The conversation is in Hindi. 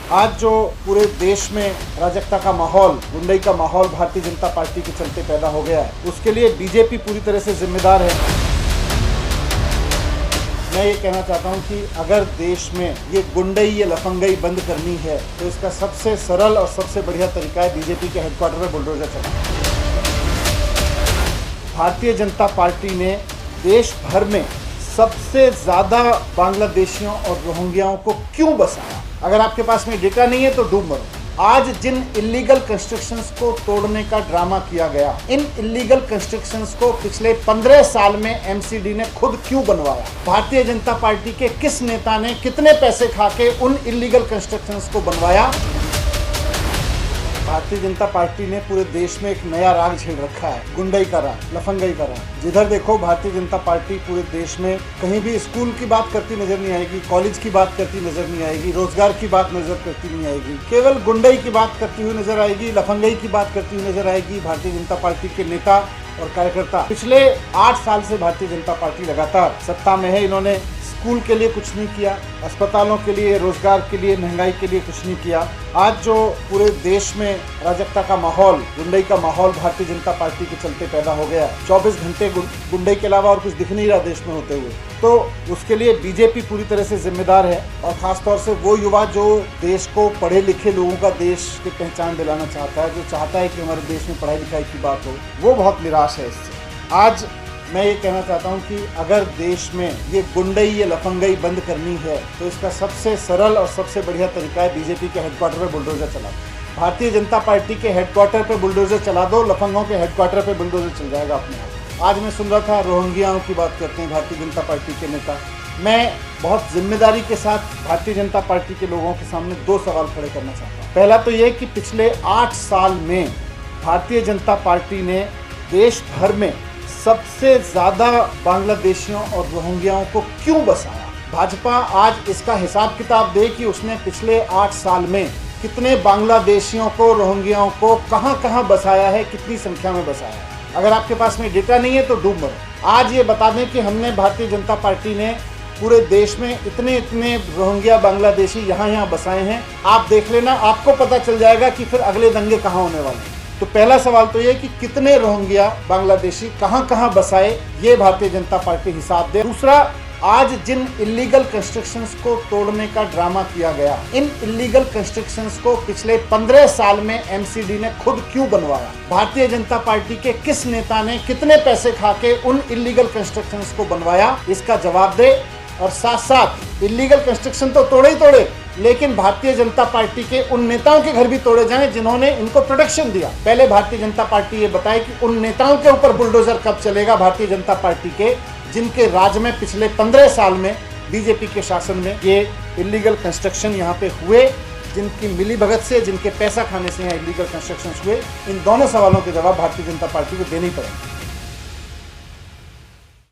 आज जो पूरे देश में अराजकता का माहौल, गुंडई का माहौल भारतीय जनता पार्टी के चलते पैदा हो गया है, उसके लिए बीजेपी पूरी तरह से जिम्मेदार है। मैं ये कहना चाहता हूँ कि अगर देश में ये गुंडई, ये लफंगई बंद करनी है तो इसका सबसे सरल और सबसे बढ़िया तरीका है बीजेपी के हेडक्वार्टर में बुलडोजर चलाना। भारतीय जनता पार्टी ने देश भर में सबसे ज्यादा बांग्लादेशियों और रोहिंग्याओं को क्यों बसाया? अगर आपके पास में डेटा नहीं है तो डूब मरो। आज जिन इलीगल कंस्ट्रक्शंस को तोड़ने का ड्रामा किया गया, इन इलीगल कंस्ट्रक्शंस को पिछले 15 साल में एमसीडी ने खुद क्यों बनवाया? भारतीय जनता पार्टी के किस नेता ने कितने पैसे खा के उन इलीगल कंस्ट्रक्शंस को बनवाया? भारतीय जनता पार्टी ने पूरे देश में एक नया राग छेड़ रखा है, गुंडई का राग, लफंगई का राग। जिधर देखो भारतीय जनता पार्टी पूरे देश में कहीं भी स्कूल की बात करती नजर नहीं आएगी, कॉलेज की बात करती नजर नहीं आएगी, रोजगार की बात नजर करती नहीं आएगी, केवल गुंडई की बात करती हुई नजर आएगी, लफंगई की बात करती हुई नजर आएगी। भारतीय जनता पार्टी के नेता और कार्यकर्ता पिछले 8 साल से भारतीय जनता पार्टी लगातार सत्ता में है। इन्होंने स्कूल के लिए कुछ नहीं किया, अस्पतालों के लिए, रोजगार के लिए, महंगाई के लिए कुछ नहीं किया। आज जो पूरे देश में अराजकता का माहौल, गुंडई का माहौल भारतीय जनता पार्टी के चलते पैदा हो गया, 24 घंटे गुंडई के अलावा और कुछ दिख नहीं रहा देश में होते हुए, तो उसके लिए बीजेपी पूरी तरह से जिम्मेदार है। और खासतौर से वो युवा जो देश को पढ़े लिखे लोगों का देश की पहचान दिलाना चाहता है, जो चाहता है कि हमारे देश में पढ़ाई लिखाई की बात हो, वो बहुत निराश है इससे। आज मैं ये कहना चाहता हूँ कि अगर देश में ये गुंडई, ये लफंगई बंद करनी है तो इसका सबसे सरल और सबसे बढ़िया तरीका है बीजेपी के हेडक्वार्टर पे बुलडोजर चला दो। भारतीय जनता पार्टी के हेडक्वार्टर पे बुलडोजर चला दो, लफंगों के हेडक्वार्टर पे बुलडोजर चल जाएगा अपने आप। आज मैं सुन रहा था रोहिंग्याओं की बात करते हैं भारतीय जनता पार्टी के नेता। मैं बहुत जिम्मेदारी के साथ भारतीय जनता पार्टी के लोगों के सामने 2 सवाल खड़े करना चाहता हूँ। पहला तो ये कि पिछले 8 साल में भारतीय जनता पार्टी ने देश भर में सबसे ज्यादा बांग्लादेशियों और रोहिंग्याओं को क्यों बसाया? भाजपा आज इसका हिसाब किताब दे कि उसने पिछले 8 साल में कितने बांग्लादेशियों को, रोहिंग्याओं को कहां बसाया है, कितनी संख्या में बसाया है। अगर आपके पास में डेटा नहीं है तो डूब मरो। आज ये बता दें कि हमने, भारतीय जनता पार्टी ने पूरे देश में इतने रोहिंग्या, बांग्लादेशी यहाँ बसाए हैं। आप देख लेना, आपको पता चल जाएगा कि फिर अगले दंगे कहाँ होने वाले हैं। तो पहला सवाल तो ये कि कितने रोहिंग्या, बांग्लादेशी कहां बसाए, ये भारतीय जनता पार्टी हिसाब दे। दूसरा, आज जिन इलीगल कंस्ट्रक्शंस को तोड़ने का ड्रामा किया गया, इन इलीगल कंस्ट्रक्शंस को पिछले 15 साल में एमसीडी ने खुद क्यों बनवाया? भारतीय जनता पार्टी के किस नेता ने कितने पैसे खा के उन इलीगल कंस्ट्रक्शंस को बनवाया, इसका जवाब दे। और साथ साथ इलीगल कंस्ट्रक्शन तो तोड़े ही तोड़े, लेकिन भारतीय जनता पार्टी के उन नेताओं के घर भी तोड़े जाएं जिन्होंने इनको प्रोटेक्शन दिया। पहले भारतीय जनता पार्टी ये बताए कि उन नेताओं के ऊपर बुलडोजर कब चलेगा भारतीय जनता पार्टी के, जिनके राज में पिछले 15 साल में बीजेपी के शासन में ये इलीगल कंस्ट्रक्शन यहाँ पे हुए, जिनकी मिलीभगत से, जिनके पैसा खाने से यहाँ इलीगल कंस्ट्रक्शन हुए। इन दोनों सवालों के जवाब भारतीय जनता पार्टी को देने ही पड़ेंगे।